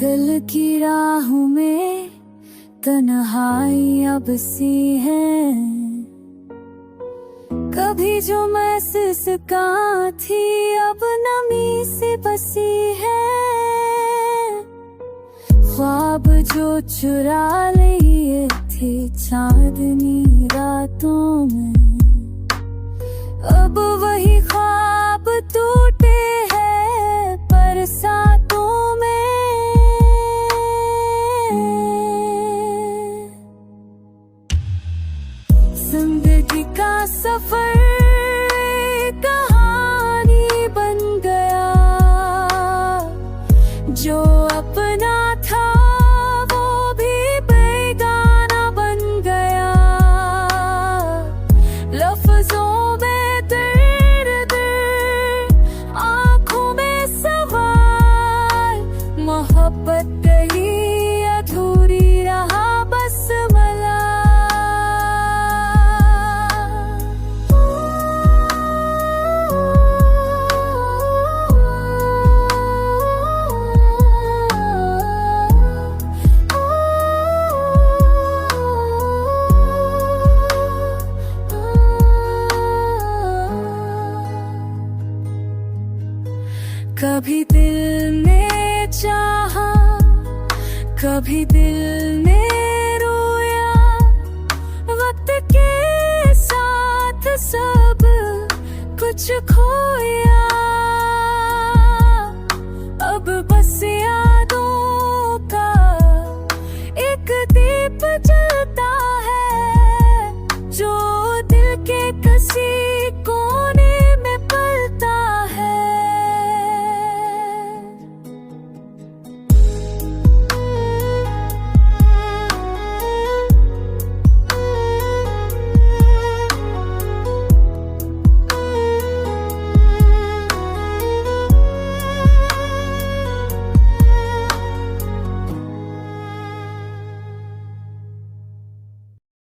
दिल की राहों में तन्हाई अब सी है, कभी जो महसूस का थी अब नमी से बसी है। ख्वाब जो चुरा लिए थे चांदनी रातों में, अब वही ख्वाब टूटे हैं बरसातों में। जिंदगी का सफर कहानी बन गया, जो अपना था वो भी बेगाना बन गया। लफ्जों में दर्द, आंखों में सवाल, मोहब्बत गई अधूरी रहा बस मला। कभी दिल ने चाहा, कभी दिल ने रोया, वक्त के साथ सब कुछ खोया। अब बस यादों का एक दीप जलता है, जो दिल के किसी को